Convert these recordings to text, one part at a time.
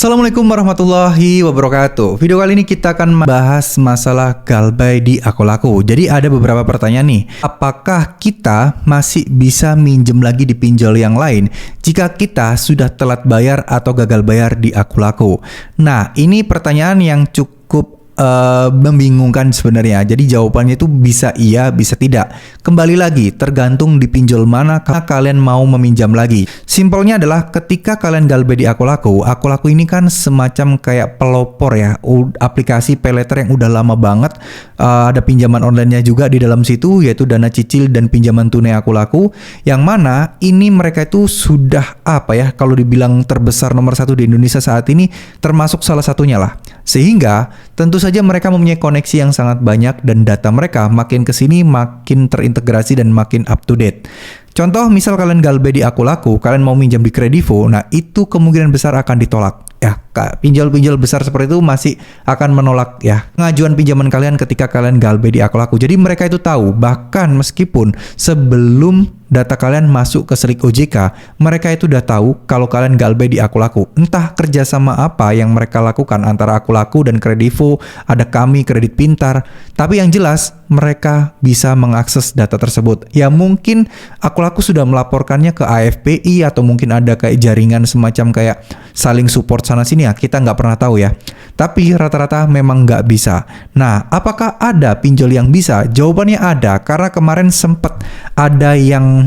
Assalamualaikum warahmatullahi wabarakatuh. Video kali ini kita akan membahas masalah galbay di Akulaku. Jadi ada beberapa pertanyaan nih. Apakah kita masih bisa minjem lagi di pinjol yang lain jika kita sudah telat bayar atau gagal bayar di Akulaku? Nah, ini pertanyaan yang cukup membingungkan sebenarnya. Jadi jawabannya itu bisa iya, bisa tidak. Kembali lagi, tergantung di pinjol mana kalian mau meminjam lagi. Simpelnya adalah ketika kalian galbay di Akulaku ini kan semacam kayak pelopor ya, aplikasi paylater yang udah lama banget. Ada pinjaman online-nya juga di dalam situ, yaitu dana cicil dan pinjaman tunai Akulaku, yang mana ini mereka itu sudah kalau dibilang terbesar nomor 1 di Indonesia saat ini, termasuk salah satunya lah. Sehingga tentu saja mereka mempunyai koneksi yang sangat banyak dan data mereka makin kesini makin terintegrasi dan makin up to date. Contoh, misal kalian galbay di Akulaku, kalian mau minjam di Kredivo, nah itu kemungkinan besar akan ditolak. Ya, pinjol-pinjol besar seperti itu masih akan menolak ya pengajuan pinjaman kalian ketika kalian galbay di Akulaku. Jadi mereka itu tahu, bahkan meskipun sebelum data kalian masuk ke selik OJK, mereka itu udah tahu kalau kalian galbay di Akulaku. Entah kerjasama apa yang mereka lakukan antara Akulaku dan Kredivo, ada kami, Kredit Pintar, tapi yang jelas mereka bisa mengakses data tersebut. Ya mungkin Akulaku sudah melaporkannya ke AFPI atau mungkin ada kayak jaringan semacam kayak saling support sana sini ya, kita nggak pernah tahu ya. Tapi rata-rata memang nggak bisa. Nah, apakah ada pinjol yang bisa? Jawabannya ada, karena kemarin sempat ada yang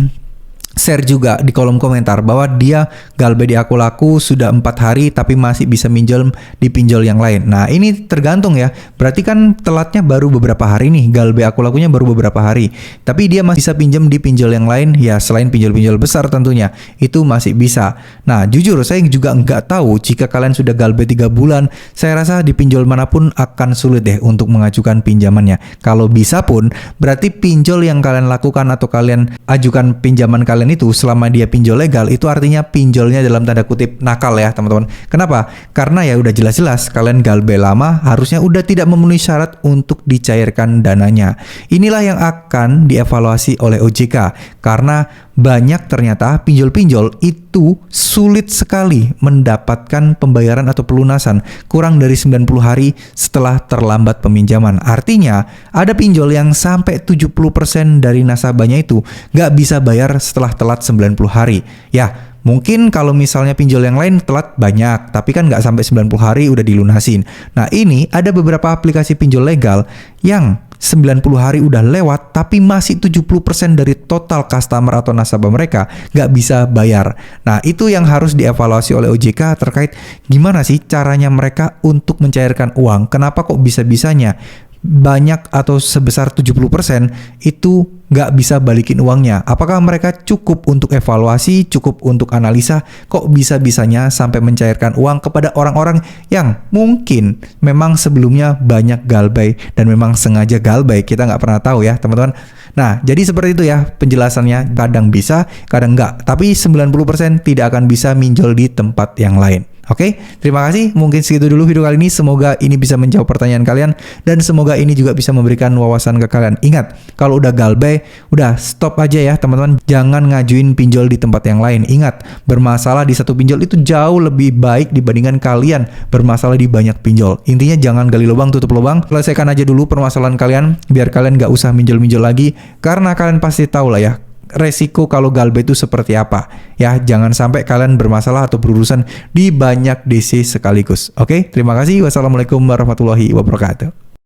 share juga di kolom komentar bahwa dia galbay di Akulaku sudah 4 hari tapi masih bisa minjol di pinjol yang lain. Nah, ini tergantung ya. Berarti kan telatnya baru beberapa hari nih, galbay Akulakunya baru beberapa hari. Tapi dia masih bisa pinjam di pinjol yang lain ya, selain pinjol-pinjol besar tentunya. Itu masih bisa. Nah, jujur saya juga nggak tahu jika kalian sudah galbay 3 bulan, saya rasa di pinjol manapun akan sulit deh untuk mengajukan pinjamannya. Kalau bisa pun, berarti pinjol yang kalian lakukan atau kalian ajukan pinjaman kalian itu selama dia pinjol legal, itu artinya pinjolnya dalam tanda kutip nakal ya teman-teman. Kenapa? Karena ya udah jelas-jelas kalian galbay lama, harusnya udah tidak memenuhi syarat untuk dicairkan dananya. Inilah yang akan dievaluasi oleh OJK, karena banyak ternyata pinjol-pinjol itu sulit sekali mendapatkan pembayaran atau pelunasan kurang dari 90 hari setelah terlambat peminjaman. Artinya ada pinjol yang sampai 70% dari nasabahnya itu nggak bisa bayar setelah telat 90 hari. Ya, mungkin kalau misalnya pinjol yang lain telat banyak, tapi kan nggak sampai 90 hari udah dilunasin. Nah, ini ada beberapa aplikasi pinjol legal yang 90 hari udah lewat, tapi masih 70% dari total customer atau nasabah mereka nggak bisa bayar. Nah, itu yang harus dievaluasi oleh OJK terkait gimana sih caranya mereka untuk mencairkan uang. Kenapa kok bisa-bisanya banyak atau sebesar 70% itu nggak bisa balikin uangnya? Apakah mereka cukup untuk evaluasi, cukup untuk analisa, kok bisa-bisanya sampai mencairkan uang kepada orang-orang yang mungkin memang sebelumnya banyak galbay dan memang sengaja galbay? Kita nggak pernah tahu ya teman-teman. Nah, jadi seperti itu ya penjelasannya, kadang bisa, kadang nggak, tapi 90% tidak akan bisa minjol di tempat yang lain. Oke, terima kasih. Mungkin segitu dulu video kali ini. Semoga ini bisa menjawab pertanyaan kalian dan semoga ini juga bisa memberikan wawasan ke kalian. Ingat, kalau udah galbay, udah stop aja ya teman-teman. Jangan ngajuin pinjol di tempat yang lain. Ingat, bermasalah di satu pinjol itu jauh lebih baik dibandingkan kalian bermasalah di banyak pinjol. Intinya jangan gali lubang tutup lubang. Selesaikan aja dulu permasalahan kalian biar kalian nggak usah minjol-minjol lagi, karena kalian pasti tahu lah ya resiko kalau galbay itu seperti apa. Ya, jangan sampai kalian bermasalah atau berurusan di banyak DC sekaligus. Oke, terima kasih. Wassalamualaikum warahmatullahi wabarakatuh.